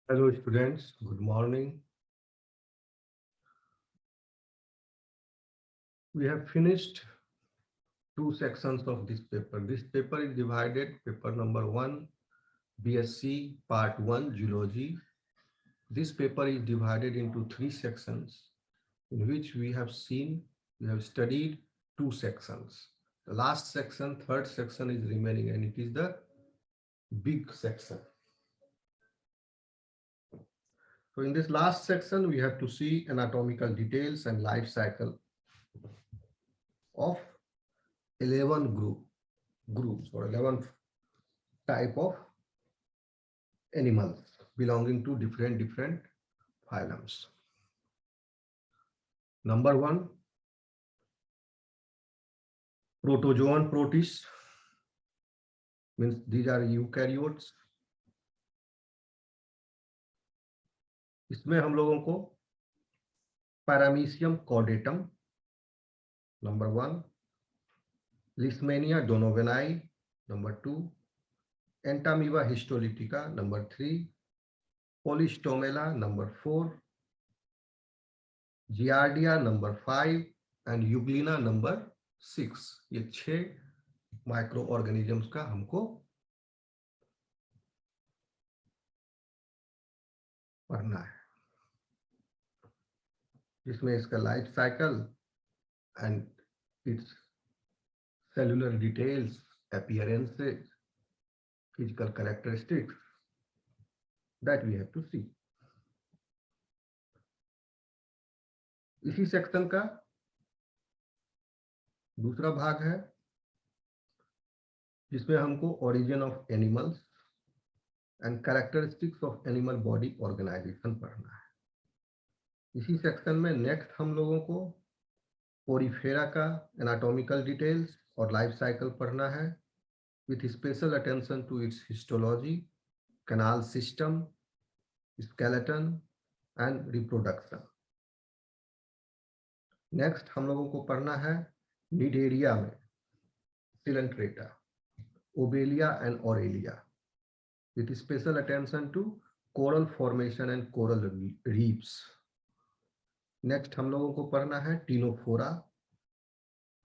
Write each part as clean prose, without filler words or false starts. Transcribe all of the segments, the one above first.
Hello students, good morning. We have finished two sections of this paper. This paper is divided, paper number 1, BSc part 1, Geology. This paper is divided into three sections in which we have studied two sections. The last section, third section is remaining and it is the big section. So in this last section, we have to see anatomical details and life cycle of 11 groups or 11 type of animals belonging to different phylums. Number 1, protozoan protists, means these are eukaryotes. इसमें हम लोगों को Paramecium caudatum number 1, Leishmania donovani number 2, Entamoeba histolytica number 3, Polystomella number 4, Giardia number 5 and Euglena number 6. ये 6 micro organisms का हमको पढ़ना है, जिसमें इसका life cycle and its cellular details, appearances, physical characteristics that we have to see. इसी section का दूसरा भाग है जिसमें हमको origin of animals and characteristics of animal body organization पढ़ना है. इसी सेक्शन में नेक्स्ट हम लोगों को पोरीफेरा का एनाटॉमिकल डिटेल्स और लाइफ साइकिल पढ़ना है with special attention to its histology, canal system, skeleton and reproduction. Next हम लोगों को पढ़ना है निडेरिया में Coelenterata, Obelia and Aurelia with special attention to coral formation and coral reefs. Next हम लोगों को पढ़ना है Ctenophora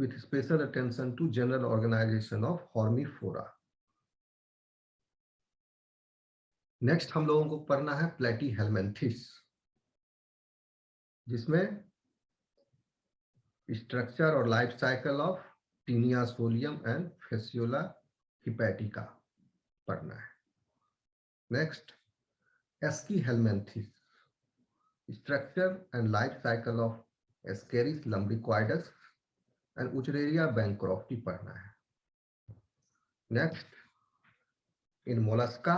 with special attention to general organization of hormifora. Next हम लोगों को पढ़ना है प्लेटीहेलमिन्थिस, जिसमें स्ट्रक्चर और life cycle of Taenia solium and Fasciola hepatica पढ़ना है. Next Aschelminthes, structure and life cycle of Ascaris lumbricoides and उचरेरिया bancrofti पढ़ना है. नेक्स्ट इन मोलस्का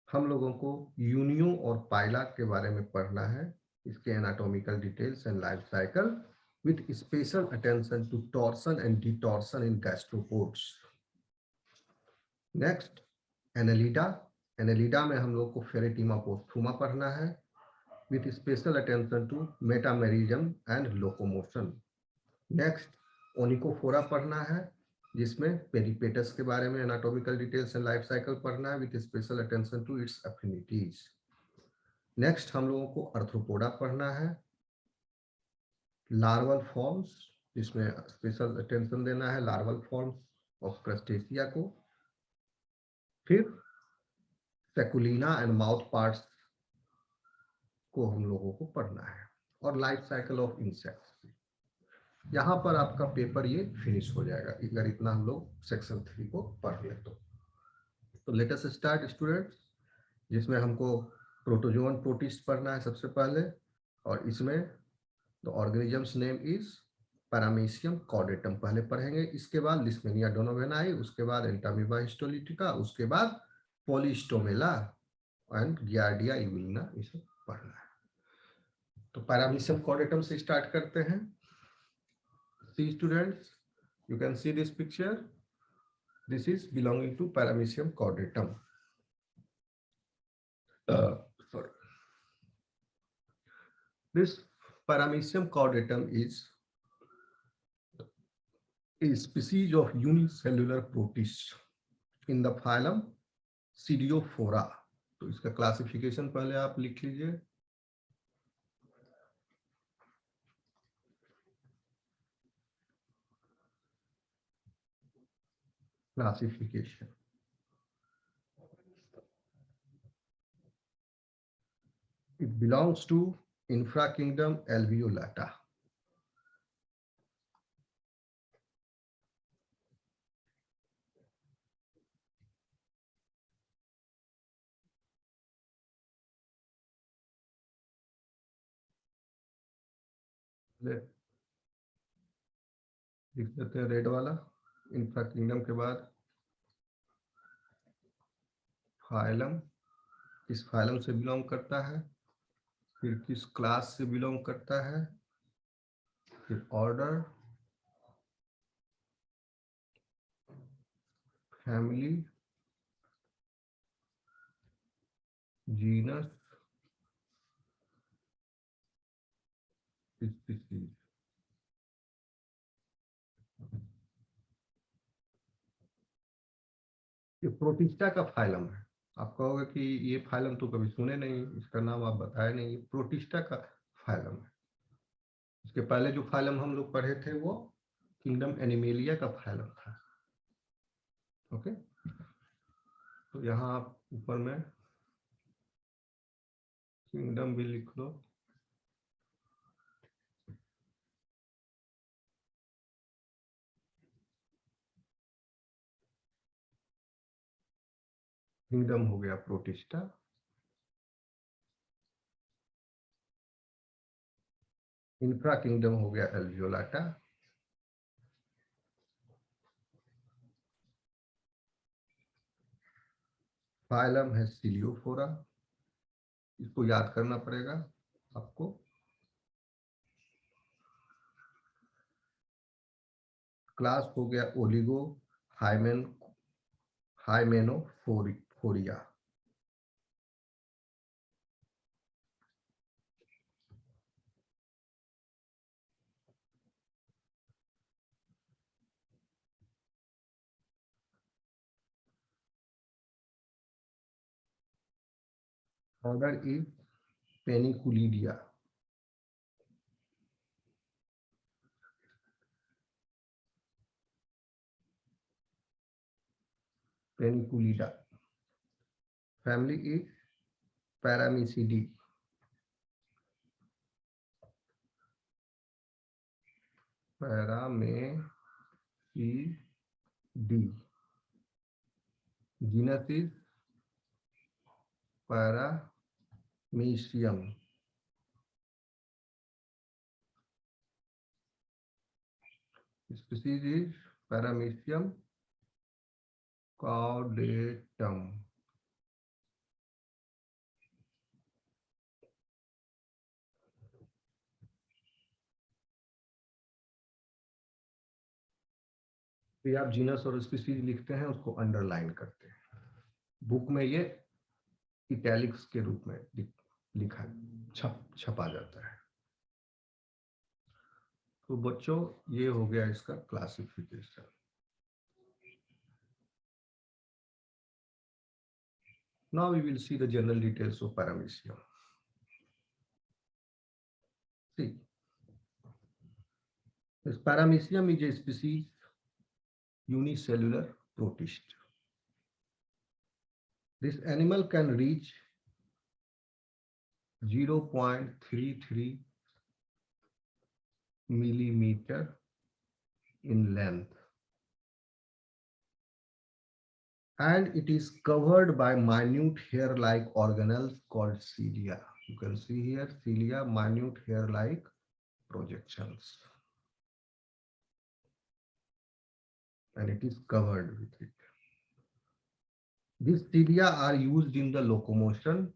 हम लोगों को यूनियो और पाइला के बारे में पढ़ना है, इसके anatomical details and life cycle with special attention to torsion and detorsion in gastropods. Next, Annelida. Annelida में हम लोग को फेरेटिमा पोस्थुमा पढ़ना है with special attention to metamerism and locomotion. Next, Onychophora पढ़ना है जिसमें पेरिपेटस के बारे में anatomical details and life cycle पढ़ना है with special attention to its affinities. Next, हम लोगों को आर्थ्रोपोडा पढ़ना है, लार्वल फॉर्म्स, जिसमें स्पेशल अटेंशन देना है लार्वल फॉर्म्स ऑफ क्रस्टेशिया को. फिर सेकुलिना एंड माउथ पार्ट्स को हम लोगों को पढ़ना है और लाइफ साइकिल ऑफ इंसेक्ट्स. यहाँ पर आपका पेपर ये फिनिश हो जाएगा अगर इतना हम लोग सेक्शन 3 को पढ़ ले तो लेट अस स्टार्ट स्टूडेंट्स, जिसमें हमको प्रोटोजोन प्रोटिस्ट पढ़ना है सबसे पहले, और इसमें The organism's name is Paramecium chordatum पहले पढ़ेंगे. इसके बाद लिस्मेनिया डोनोवेनाई, उसके बाद एंटामीबा हिस्टोलिटिका, उसके बाद पोलिस्टोमेला एंड गियार्डिया यूग्लिना, इसे पढ़ना है. तो पैरामीशियम कॉर्डेटम से स्टार्ट करते हैं. See students, you can see this picture. This is belonging to Paramecium chordatum. Sorry. This Paramecium chordatum is a species of unicellular protist in the phylum Pseudophora. तो इसका classification पहले आप लिख लीजिए। Classification, it belongs to infrakingdom alveolata. लिख देते हैं red वाला। इंफ्राकिंगडम के बाद फाइलम, किस फाइलम से बिलोंग करता है, फिर किस क्लास से बिलोंग करता है, फिर ऑर्डर, फैमिली, जीनस, स्पीशीज। ये प्रोटिस्टा का फाइलम है। आप कहोगे कि ये फाइलम तो कभी सुने नहीं, इसका नाम आप बताए नहीं। ये प्रोटिस्टा का फाइलम है। इसके पहले जो फाइलम हम लोग पढ़े थे वो किंगडम एनिमेलिया का फाइलम था। ओके, तो यहाँ आप ऊपर में किंगडम भी लिख लो। किंगडम हो गया प्रोटिस्टा, इंफ्रा किंगडम हो गया एल्वियोलाटा, फाइलम है सिलियोफोरा, इसको याद करना पड़ेगा आपको। क्लास हो गया Oligohymenophorea. Order is Peniculida. Peniculida. Family is Parameciidae. Parameciidae. Genus is Paramecium. Species is Paramecium caudatum। तो आप जीनस और स्पीशीज लिखते हैं, उसको अंडरलाइन करते हैं। बुक में ये इटैलिक्स के रूप में लिखा छपा जाता है। तो बच्चों, ये हो गया इसका classification. Now we will see the general details of paramecium. See, this paramecium is a species unicellular protist. This animal can reach 0.33 millimeter in length, and it is covered by minute hair-like organelles called cilia. You can see here cilia, minute hair-like projections, and it is covered with it. These cilia are used in the locomotion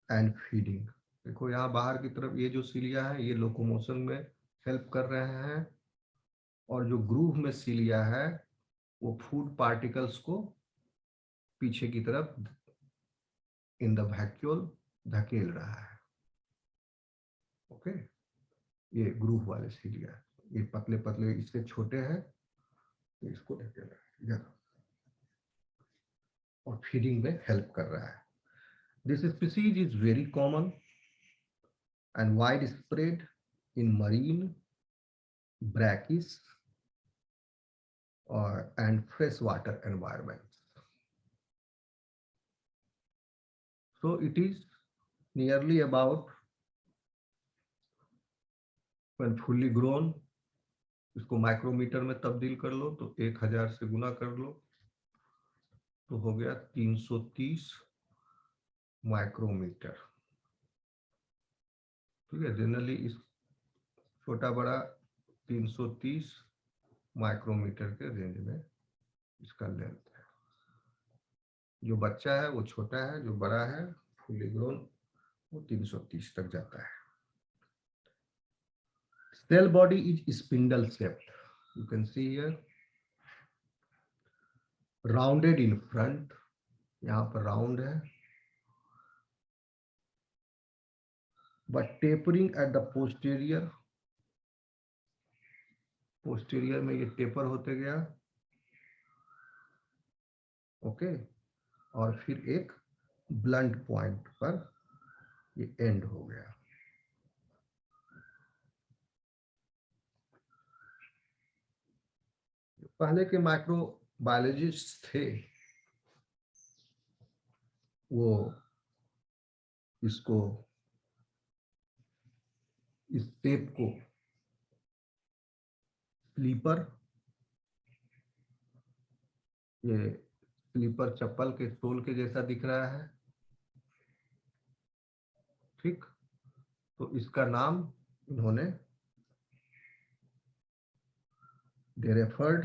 and feeding. देखो यहाँ बाहर की तरफ ये जो cilia है ये locomotion में हेल्प कर रहे हैं, और जो ग्रूव में सिलिया है वो फूड पार्टिकल्स को पीछे की तरफ इन द वैक्यूल धकेल रहा है। ओके, ये ग्रूव वाले सिलिया, ये पतले पतले इससे छोटे हैं, तो इसको धकेल रहा है। और फीडिंग में हेल्प कर रहा है. This species is very common and wide spread in marine, brackish or and freshwater environments. So it is nearly about, when fully grown, इसको माइक्रोमीटर में तब्दील कर लो तो 1000 से गुना कर लो तो हो गया 330 माइक्रोमीटर. ठीक है, जनरली इस छोटा बड़ा 330 माइक्रोमीटर के रेंज में इसका लेंथ है. जो बच्चा है वो छोटा है, जो बड़ा है फुली ग्रोन वो 330 तक जाता है. Cell body is spindle shaped. You can see here, rounded in front. यहाँ पर राउंड है, but tapering at the posterior. Posterior में ये टेपर होते गया. ओके, और फिर एक ब्लंट पॉइंट पर ये एंड हो गया. पहले के माइक्रोबायोलॉजिस्ट थे वो इसको, इस टेप को स्लीपर, ये स्लीपर चप्पल के सोल के जैसा दिख रहा है. ठीक, तो इसका नाम इन्होंने, they referred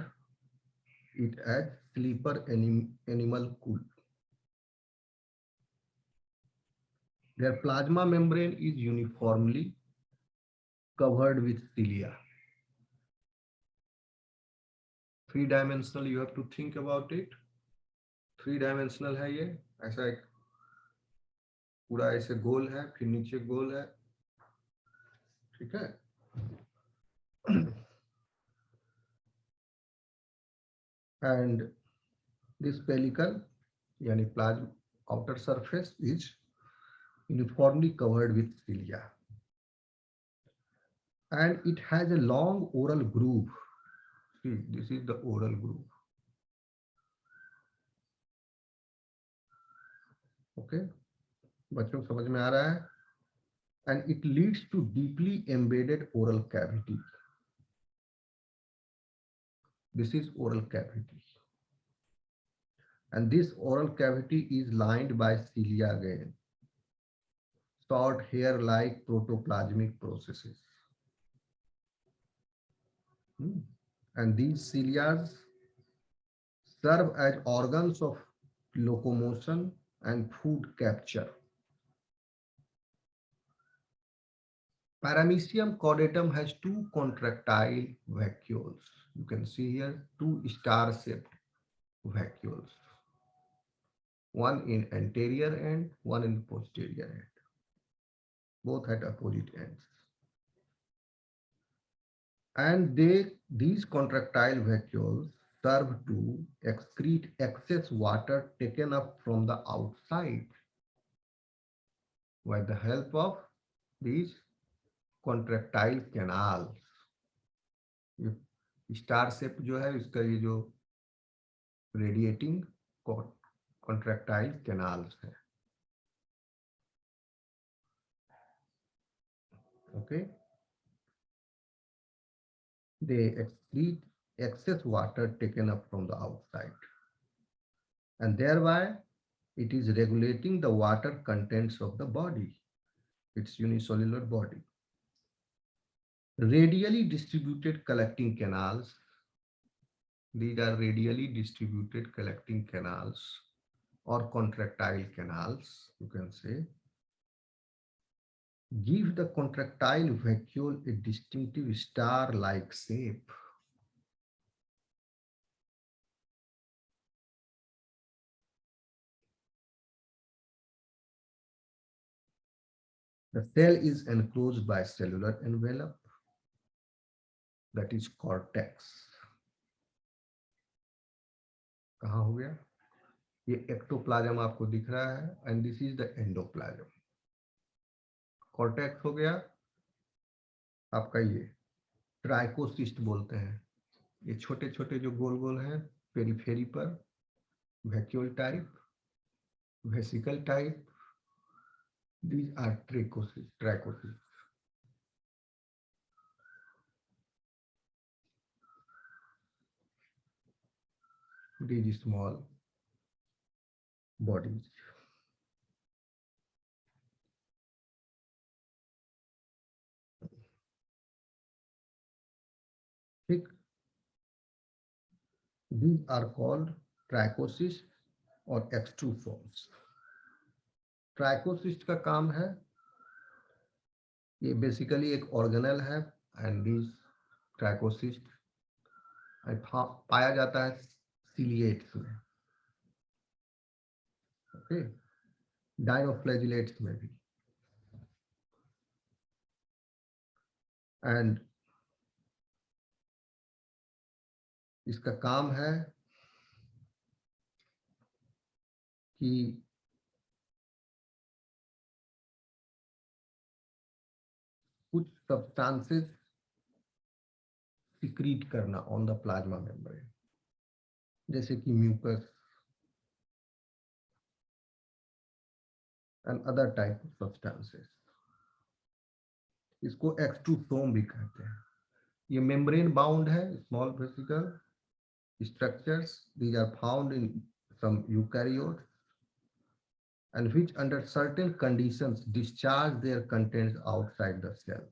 it as sleeper animal cool. Their plasma membrane is uniformly covered with cilia. 3-dimensional, you have to think about it. 3-dimensional है ये, ऐसा एक पूरा ऐसे गोल है, फिर नीचे गोल है. ठीक है. And this pellicle, यानी plasma outer surface, is uniformly covered with cilia, and it has a long oral groove. See, this is the oral groove. Okay, बच्चों को समझ में आ रहा है? And it leads to deeply embedded oral cavity. This is oral cavity, and this oral cavity is lined by cilia again, short hair-like protoplasmic processes. And these cilia serve as organs of locomotion and food capture. Paramecium chordatum has 2 contractile vacuoles. You can see here 2 star-shaped vacuoles, one in anterior end, one in posterior end, both at opposite ends. And these contractile vacuoles serve to excrete excess water taken up from the outside with the help of these contractile canals. Star shape जो है इसका, ये जो radiating contractile canals है. Okay, they excrete excess water taken up from the outside, and thereby it is regulating the water contents of the body, its unicellular body. Radially distributed collecting canals, these are radially distributed collecting canals or contractile canals, you can say, give the contractile vacuole a distinctive star-like shape. The cell is enclosed by cellular envelope, that is cortex. कहाँ हो गया? ये ectoplasm आपको दिख रहा है and this is the endoplasm. Cortex हो गया आपका, ये ट्राइकोसिस्ट बोलते हैं, ये छोटे छोटे जो गोल गोल हैं पेरीफेरी पर, vacuole type, vesicle type, these are trichocysts. These small bodies. ठीक, these are called trichocysts और extrusomes. ट्राइकोसिस्ट का काम है, ये बेसिकली एक ऑर्गेनल है एंड दिस ट्राइकोसिस्ट पाया जाता है सिलिएट्स में, ओके, डाइनोफ्लैजिलेट्स में भी। एंड इसका काम है कि कुछ सब्सटेंसेस सिक्रीट करना ऑन द प्लाज्मा मेम्ब्रेन, जैसे कि mucus and other type of substances. इसको एक्सट्रूसोम भी कहते हैं। ये मेम्ब्रेन बाउंड है, small vesicle structures. These are found in some eukaryotes and which under certain conditions discharge their contents outside the cell.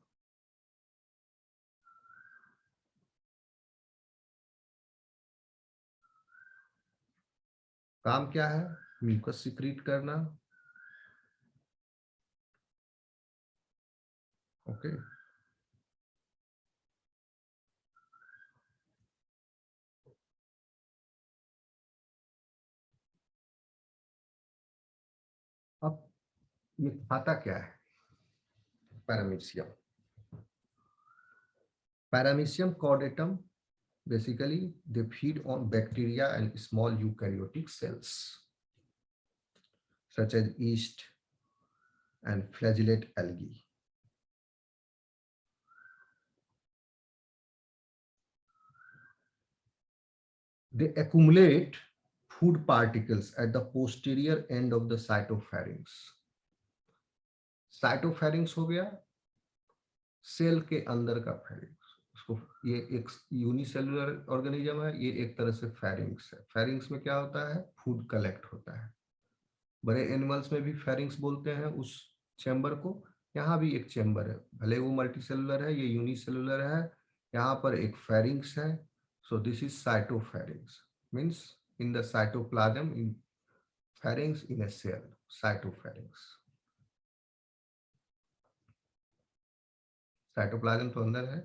काम क्या है? म्यूकस सिक्रीट करना, ओके। अब ये खाता क्या है? Paramecium. Paramecium caudatum, basically they feed on bacteria and small eukaryotic cells such as yeast and flagellate algae. They accumulate food particles at the posterior end of the cytopharynx. साइटोफेरिंक्स हो गया cell के अंदर का फेरिंक्स, उसको, ये एक unicellular organism है, ये एक तरह से फेरिंक्स है। फेरिंक्स में क्या होता है? फूड कलेक्ट होता है। बड़े एनिमल्स में भी फेरिंक्स बोलते हैं उस चैम्बर को, यहाँ भी एक चैम्बर है, भले वो मल्टीसेलुलर है, ये यूनिसेलुलर है, यहाँ पर एक फेरिंक्स है। So this is cytopharynx, means in the cytoplasm in pharynx in a cell, cytopharynx. Cytoplasm तो अंदर है,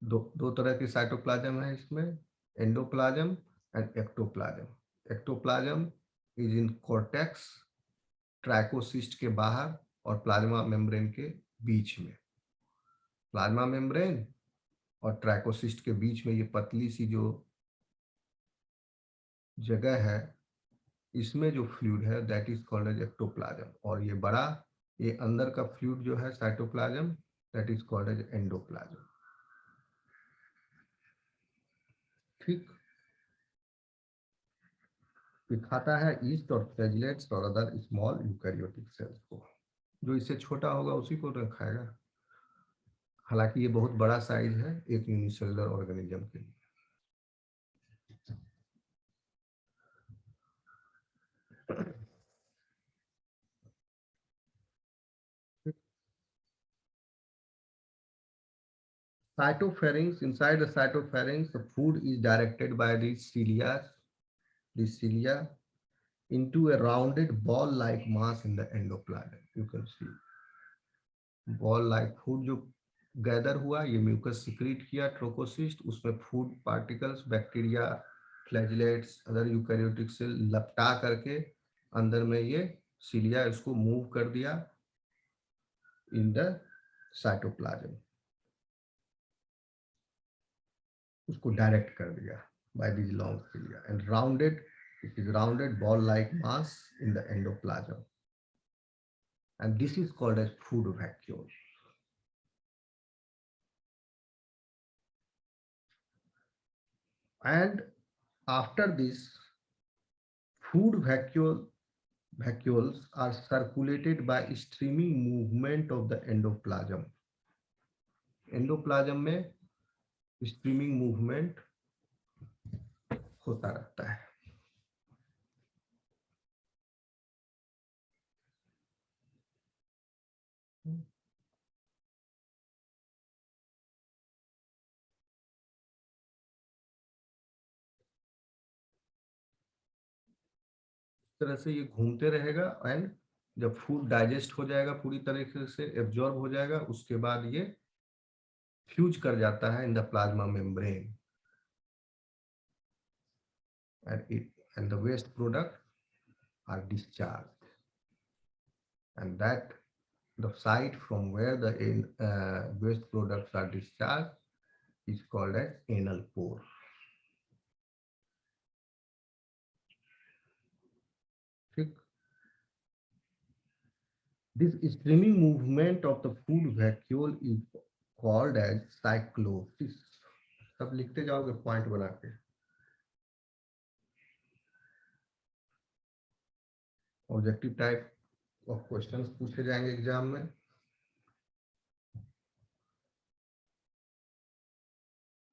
दो तरह के साइटोप्लाज्म है इसमें, endoplasm and ectoplasm. Ectoplasm is in cortex, trichocyst के बाहर और प्लाज्मा मेम्ब्रेन के बीच में। प्लाज्मा मेम्ब्रेन और ट्राइकोसिस्ट के बीच में ये पतली सी जो जगह है, इसमें जो फ्लूइड है that is called as ectoplasm, और ये बड़ा, ये अंदर का फ्लूइड जो है cytoplasm, that is called as endoplasm. ठीक, ये खाता है ईस्ट और फ्लैजिलेट्स और अदर स्मॉल यूकैरियोटिक सेल्स को, जो इससे छोटा होगा उसी को तो खाएगा। हालांकि ये बहुत बड़ा साइज है एक यूनिसेलुलर ऑर्गेनिज्म के लिए। Cytopharynx, inside the cytopharynx, the food is directed by the cilia into a rounded ball-like mass in the endoplasm. You can see ball-like food जो गैदर हुआ, ये म्यूकस सिक्रीट किया ट्रोकोसिस्ट, उसमें food particles, bacteria, flagellates, other eukaryotic cell लपटा करके अंदर में ये सिलिया इसको मूव कर दिया इन द साइटोप्लाज्म, उसको डायरेक्ट कर दिया by these long cilia and rounded It is rounded ball-like mass in the endoplasm, and this is called as food vacuole. And after this, food vacuoles are circulated by streaming movement of the endoplasm. Endoplasm में streaming movement होता रहता है. इस तरह से ये घूमते रहेगा एंड जब फूड डाइजेस्ट हो जाएगा, पूरी तरीके से एब्जॉर्ब हो जाएगा, उसके बाद ये फ्यूज कर जाता है in the plasma membrane and the waste product are discharged, and that the site from where the waste products are discharged is called as anal pore. This streaming movement of the food vacuole is called as cyclosis. सब लिखते जाओगे point बना के. Objective type of questions पूछे जाएंगे exam में.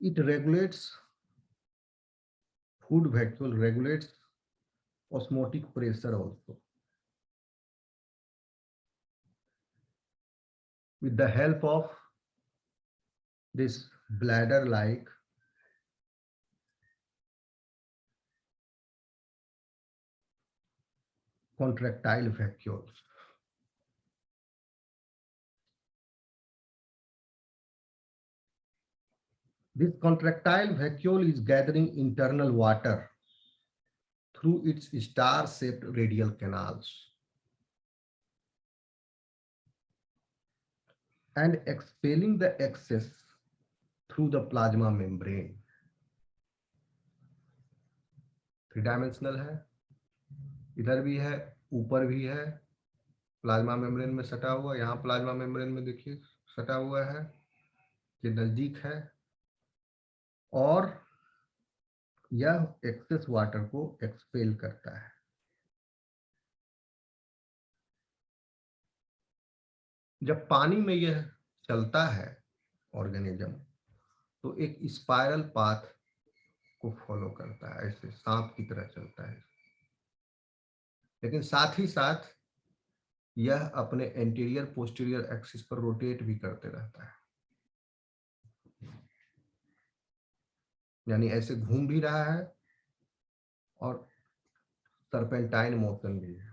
It regulates, food vacuole regulates osmotic pressure also. With the help of this bladder-like contractile vacuoles. This contractile vacuole is gathering internal water through its star-shaped radial canals and expelling the excess through the plasma membrane. 3-dimensional है, इधर भी है, ऊपर भी है, plasma membrane में सटा हुआ. यहाँ प्लाज्मा मेम्ब्रेन में देखिए सटा हुआ है, ये नजदीक है, और यह एक्सेस वाटर को एक्सपेल करता है. जब पानी में यह चलता है ऑर्गेनिज्म, तो एक स्पाइरल पाथ को फॉलो करता है, ऐसे सांप की तरह चलता है. लेकिन साथ ही साथ यह अपने एंटीरियर पोस्टीरियर एक्सिस पर रोटेट भी करते रहता है, यानी ऐसे घूम भी रहा है और सर्पेंटाइन मोशन भी है.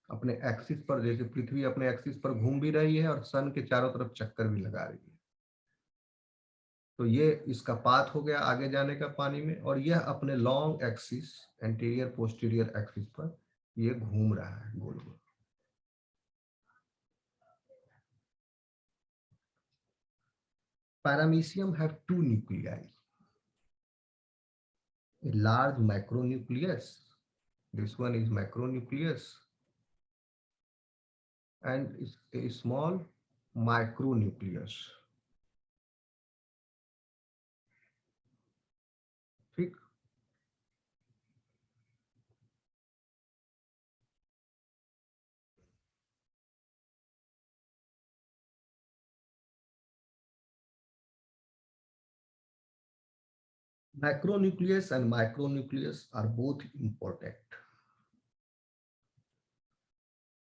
अपने एक्सिस पर, जैसे पृथ्वी अपने एक्सिस पर घूम भी रही है और सन के चारों तरफ चक्कर भी लगा रही है. तो ये इसका पाथ हो गया आगे जाने का पानी में, और यह अपने long axis, anterior posterior axis पर ये घूम रहा है गोल गोल. Paramecium have 2 nuclei, a large macronucleus, this one is macronucleus, and a small micronucleus. ठीक. Macronucleus and micronucleus are both important.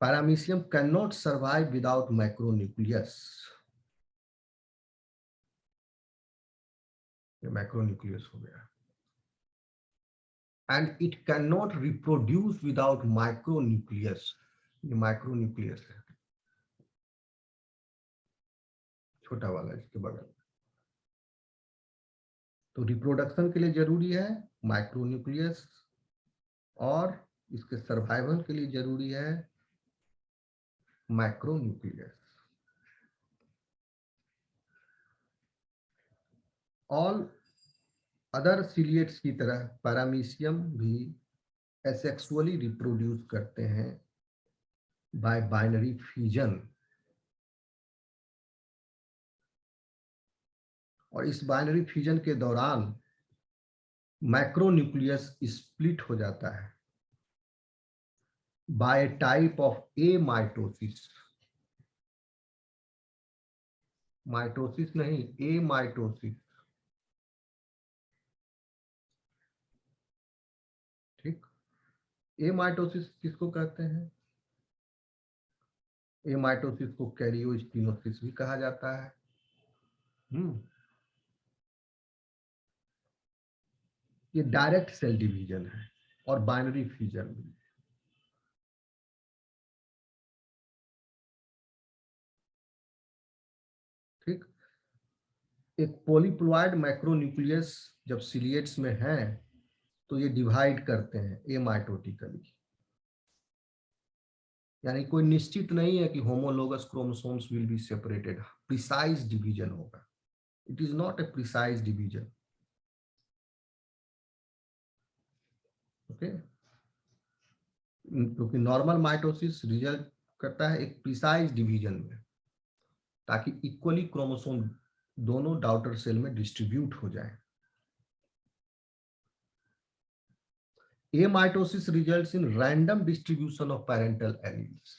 Paramecium cannot survive without macronucleus. ये macronucleus हो गया. And it cannot reproduce without micronucleus. ये micronucleus है, छोटा वाला इसके बगल. तो रिप्रोडक्शन के लिए जरूरी है माइक्रोन्यूक्लियस, और इसके सर्वाइवल के लिए जरूरी है मैक्रोन्यूक्लियस. ऑल अदर सिलिएट्स की तरह पैरामीशियम भी एसेक्सुअली रिप्रोड्यूस करते हैं बाय बाइनरी फ्यूजन, और इस बाइनरी फ्यूजन के दौरान मैक्रोन्यूक्लियस स्प्लिट हो जाता है bye type of A mitosis, mitosis नहीं, ए माइटोसिस। ठीक, ए माइटोसिस किसको कहते हैं? ए माइटोसिस को कैरियोस्टिनोसिस भी कहा जाता है। ये डायरेक्ट सेल डिवीजन है और बाइनरी फ्यूजन भी। ठीक, एक पॉलीप्लॉइड मैक्रोन्यूक्लियस जब सिलिएट्स में है तो ये डिवाइड करते हैं एमाइटोटिकली, यानी कोई निश्चित नहीं है कि homologous chromosomes will be separated, precise division होगा। It is not a precise division. Okay, क्योंकि नॉर्मल माइटोसिस रिजल्ट करता है एक प्रिसाइज डिवीजन में, ताकि इक्वली क्रोमोसोम दोनों डॉटर सेल में डिस्ट्रीब्यूट हो जाए। Amitosis results in random distribution of parental alleles.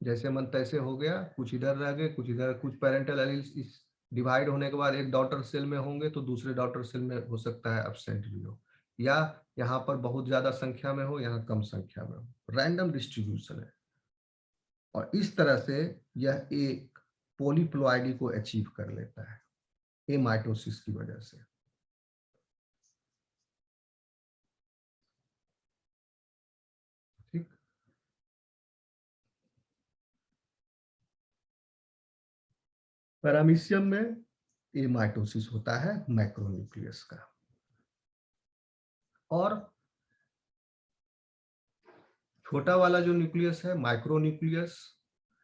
जैसे मन तैसे हो गया, कुछ इधर रह गए, कुछ इधर, कुछ पेरेंटल एलील्स इस डिवाइड होने के बाद एक डॉटर सेल में होंगे तो दूसरे डॉटर सेल में हो सकता है एब्सेंट भी हो, या यहाँ पर बहुत ज्यादा संख्या में हो, यहाँ कम संख्या में हो। रैंडम डिस्ट्रीब्यूशन है, और इस तरह से यह एक पॉलीप्लॉइडी को अचीव कर लेता है एमाइटोसिस की वजह से। ठीक, पैरामीशियम में एमाइटोसिस होता है मैक्रोन्यूक्लियस का, और छोटा वाला जो न्यूक्लियस है माइक्रोन्यूक्लियस,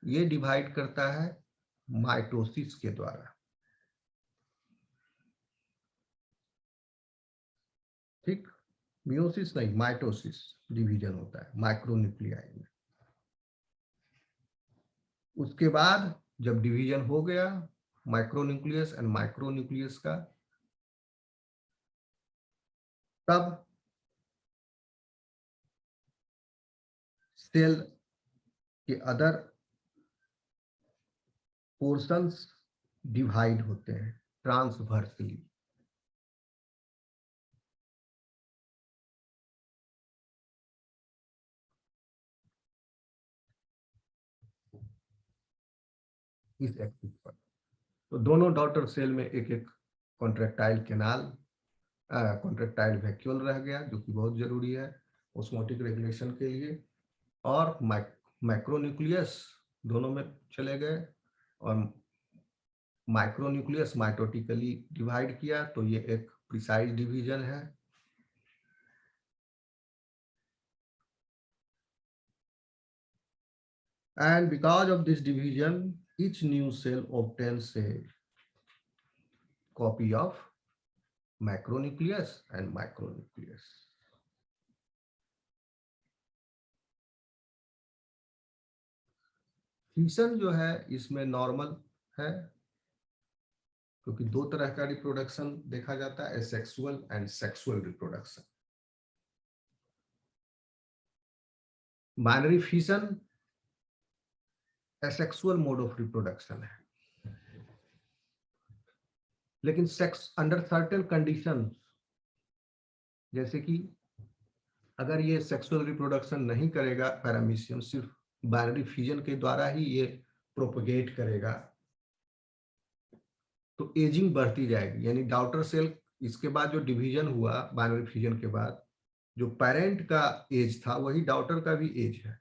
ये डिवाइड करता है माइटोसिस के द्वारा। ठीक, मियोसिस नहीं, माइटोसिस डिवीजन होता है माइक्रोन्यूक्लियाई में। उसके बाद जब डिवीजन हो गया माइक्रोन्यूक्लियस एंड माइक्रोन्यूक्लियस का, तब सेल के अदर पोर्शंस डिवाइड होते हैं ट्रांसवर्सली। इस एक्सिस पर तो दोनों डॉटर सेल में एक एक कॉन्ट्रेक्टाइल कैनाल, कॉन्ट्रेक्टाइल वैक्यूल रह गया, जो कि बहुत जरूरी है ऑस्मोटिक रेगुलेशन के लिए, और मैक्रोन्यूक्लियस दोनों में चले गए, और माइक्रोन्यूक्लियस माइटोटिकली डिवाइड किया, तो ये एक प्रिसाइज डिवीजन है। And because of this division, each new cell obtains a copy of macronucleus and micronucleus. Fission जो है इसमें नॉर्मल है, क्योंकि दो तरह का रिप्रोडक्शन देखा जाता है, asexual and sexual reproduction. Binary fission asexual mode of reproduction है, लेकिन सेक्स अंडर सर्टेन कंडीशन, जैसे कि अगर ये सेक्सुअल रिप्रोडक्शन नहीं करेगा पैरामीशियम, सिर्फ बाइनरी फ्यूजन के द्वारा ही ये प्रोपोगेट करेगा, तो एजिंग बढ़ती जाएगी। यानी डॉटर सेल इसके बाद जो डिवीजन हुआ बाइनरी फ्यूजन के बाद, जो पेरेंट का एज था वही डॉटर का भी एज है,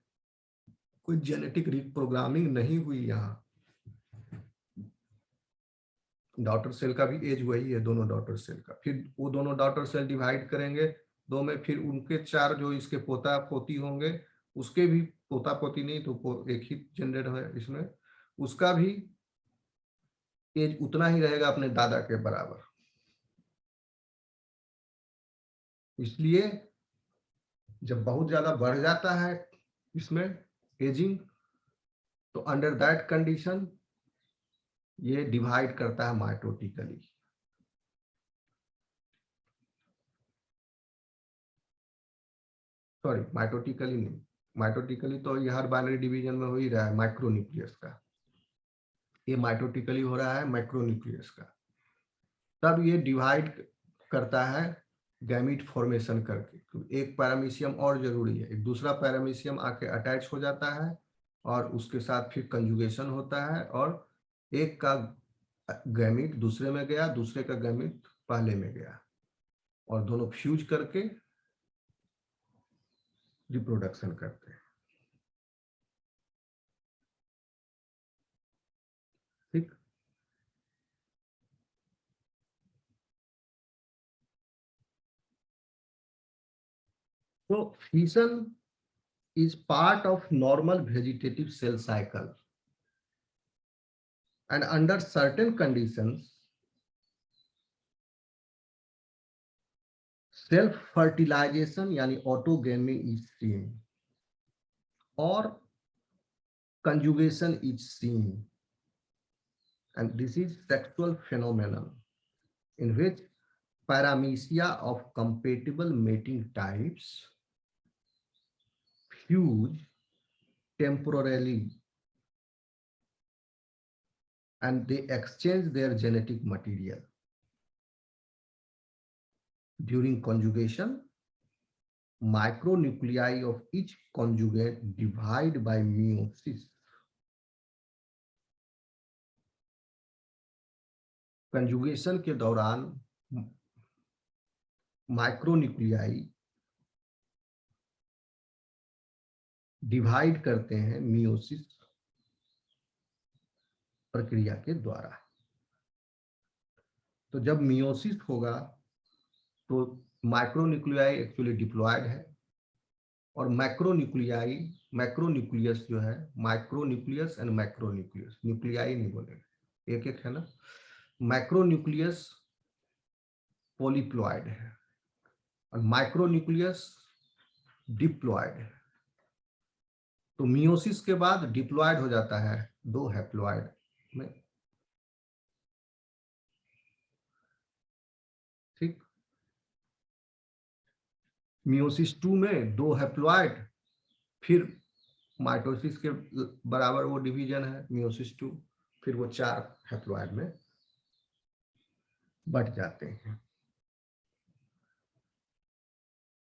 कोई जेनेटिक रिप्रोग्रामिंग नहीं हुई यहाँ। डॉटर सेल का भी एज वही है, दोनों डॉटर सेल का। फिर वो दोनों डॉटर सेल डिवाइड करेंगे दो में, फिर उनके चार जो इसके पोता पोती होंगे, उसके भी पोता पोती नहीं तो एक ही जनरेट है इसमें, उसका भी एज उतना ही रहेगा अपने दादा के बराबर। इसलिए जब बहुत ज्यादा बढ़ जाता है इसमें एजिंग, तो अंडर दैट कंडीशन ये डिवाइड करता है माइटोटिकली। सॉरी, माइटोटिकली नहीं, माइटोटिकली तो ये हर बाइनरी डिवीजन में हो ही रहा है माइक्रोन्यूक्लियस का, ये माइटोटिकली हो रहा है माइक्रोन्यूक्लियस का। तब ये डिवाइड करता है गैमीट फॉर्मेशन करके। तो एक पैरामीशियम और जरूरी है, एक दूसरा पैरामीशियम आके अटैच हो जाता है और उसके साथ फिर कंजुगेशन होता है, और एक का गैमीट दूसरे में गया, दूसरे का गैमीट पहले में गया, और दोनों फ्यूज करके रिप्रोडक्शन करते हैं। ठीक, तो fission is part of normal vegetative cell cycle, and under certain conditions self fertilization यानी autogamy is seen or conjugation is seen, and this is sexual phenomenon in which paramecia of compatible mating types fuse temporarily and they exchange their genetic material. During conjugation, micronuclei of each conjugate divide by meiosis. Conjugation के दौरान micronuclei divide करते हैं meiosis प्रक्रिया के द्वारा। तो जब meiosis होगा तो माइक्रोन्यूक्लियाई एक्चुअली डिप्लॉयड है, और मैक्रोन्यूक्लियाई, मैक्रोन्यूक्लियस जो है, माइक्रोन्यूक्लियस एंड मैक्रोन्यूक्लियस, न्यूक्लियाई नहीं बोलेंगे, एक एक है ना, मैक्रोन्यूक्लियस पॉलीप्लॉयड है और माइक्रोन्यूक्लियस डिप्लॉयड है। तो मियोसिस के बाद डिप्लॉयड हो जाता है दो हैप्लॉयड में। ठीक, मियोसिस 2 में दो हैप्लॉयड, फिर माइटोसिस के बराबर वो डिवीजन है मियोसिस 2, फिर वो 4 हैप्लॉयड में बढ़ जाते हैं।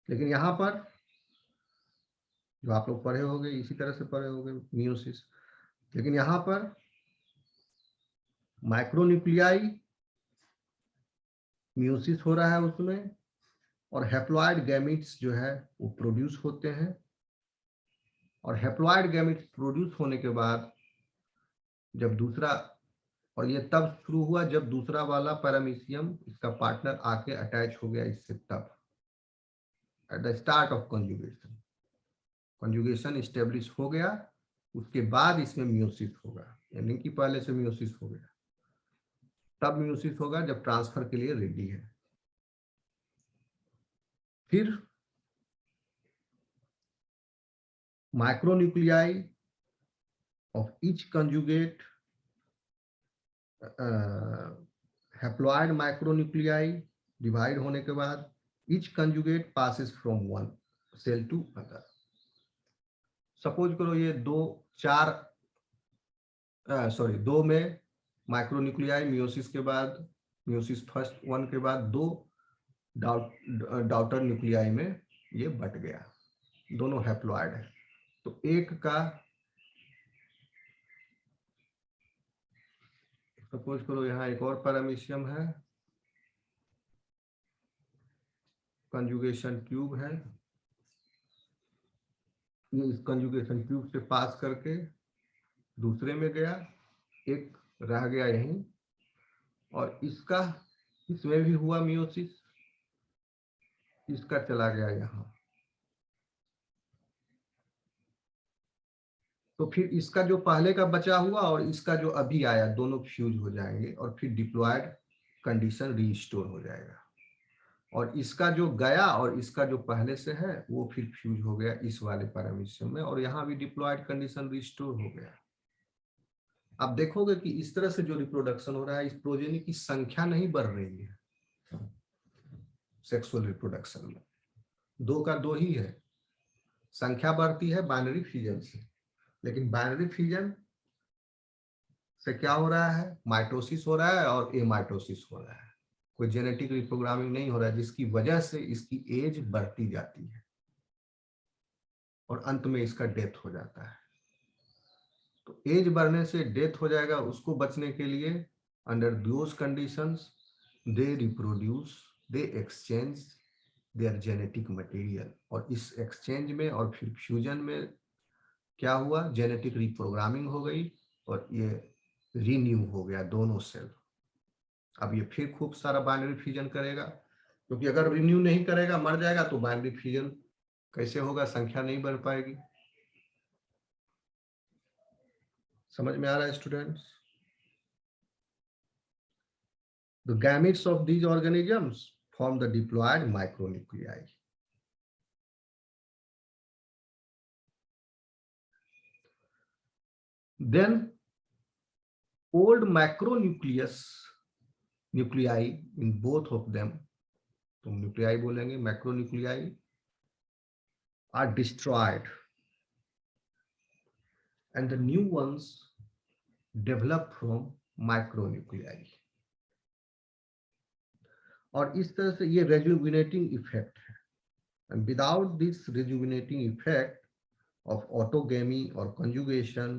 लेकिन यहाँ पर जो आप लोग पढ़े होंगे इसी तरह से पढ़े होंगे मियोसिस, लेकिन यहाँ पर माइक्रोन्यूक्लियाई मियोसिस हो रहा है उसमें, और हैप्लॉयड गैमीट्स जो है वो प्रोड्यूस होते हैं, और हैप्लॉयड गैमीट्स प्रोड्यूस होने के बाद जब दूसरा, और ये तब शुरू हुआ जब दूसरा वाला पैरामीशियम इसका पार्टनर आके अटैच हो गया इससे, तब at the start of conjugation, conjugation establish हो गया, उसके बाद इसमें मियोसिस होगा, यानी कि पहले से मियोसिस हो गया, तब मियोसिस होगा जब ट्रांसफर के लिए रेडी है। फिर micronuclei of each conjugate, haploid micronuclei divide होने के बाद each conjugate passes from one cell to other. Suppose करो ये दो में माइक्रोन्यूक्लियाई मियोसिस के बाद, मियोसिस फर्स्ट 1 के बाद दो डॉटर न्यूक्लियाई में ये बट गया, दोनों हैप्लॉयड है। तो एक का, सपोज करो यहाँ एक और पैरामीशियम है, कंजुगेशन ट्यूब है, ये इस कंजुगेशन ट्यूब से पास करके दूसरे में गया, एक रह गया यहीं, और इसका, इसमें भी हुआ मियोसिस, इसका चला गया यहाँ, तो फिर इसका जो पहले का बचा हुआ और इसका जो अभी आया, दोनों फ्यूज हो जाएंगे और फिर डिप्लॉयड कंडीशन रीस्टोर हो जाएगा। और इसका जो गया और इसका जो पहले से है वो फिर फ्यूज हो गया इस वाले पैरामीशियम में, और यहाँ भी डिप्लॉयड कंडीशन रिस्टोर हो गया। आप देखोगे कि इस तरह से जो रिप्रोडक्शन हो रहा है, इस प्रोजेनी की संख्या नहीं बढ़ रही है सेक्सुअल रिप्रोडक्शन में, 2 का 2 ही है, संख्या बढ़ती है बाइनरी फ्यूजन से, लेकिन बाइनरी फ्यूजन से क्या हो रहा है, माइटोसिस हो रहा है और एमाइटोसिस हो रहा है, कोई जेनेटिक रिप्रोग्रामिंग नहीं हो रहा है, जिसकी वजह से इसकी एज बढ़ती जाती है और अंत में इसका डेथ हो जाता है। तो एज बढ़ने से डेथ हो जाएगा, उसको बचने के लिए under those conditions they reproduce, they exchange there genetic material, और इस एक्सचेंज में और फिर फ्यूजन में क्या हुआ, जेनेटिक रिप्रोग्रामिंग हो गई और ये रीन्यू हो गया दोनों सेल। अब ये फिर खूब सारा बाइनरी फ्यूजन करेगा, क्योंकि अगर रिन्यू नहीं करेगा मर जाएगा, तो बाइनरी फ्यूजन कैसे होगा, संख्या नहीं बढ़ पाएगी। समझ में आ रहा है students? The gametes of these organisms form the diploid micronuclei. Then old nuclei in both of them, तो nuclei बोलेंगे, macronuclei are destroyed and the new ones develop from micronuclei. और इस तरह से ये rejuvenating effect है, and without this rejuvenating effect of autogamy or conjugation,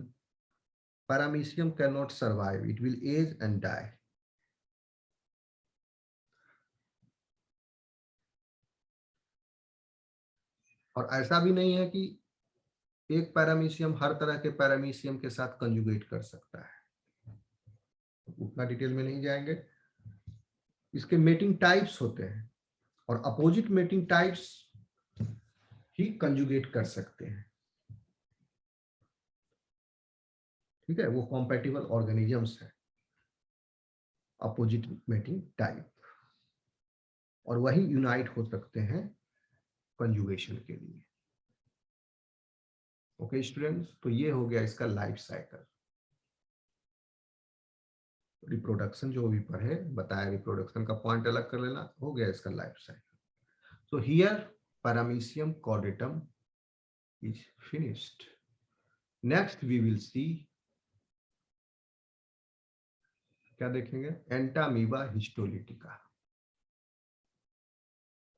paramecium cannot survive, it will age and die. और ऐसा भी नहीं है कि एक पैरामीशियम हर तरह के पैरामीशियम के साथ कंजुगेट कर सकता है, उतना डिटेल में नहीं जाएंगे। इसके मेटिंग टाइप्स होते हैं और अपोजिट मेटिंग टाइप्स ही कंजुगेट कर सकते हैं, ठीक है, वो कॉम्पैटिबल ऑर्गेनिजम्स है, अपोजिट मेटिंग टाइप, और वही यूनाइट हो सकते हैं कंजुगेशन के लिए। ओके स्टूडेंट्स, तो ये हो गया इसका लाइफ साइकिल। रिप्रोडक्शन जो भी पढ़े बताया, रिप्रोडक्शन का पॉइंट अलग कर लेना, हो गया इसका life cycle. So here Paramecium caudatum is finished. Next we will see, क्या देखेंगे, एंटामीबा हिस्टोलिटिका।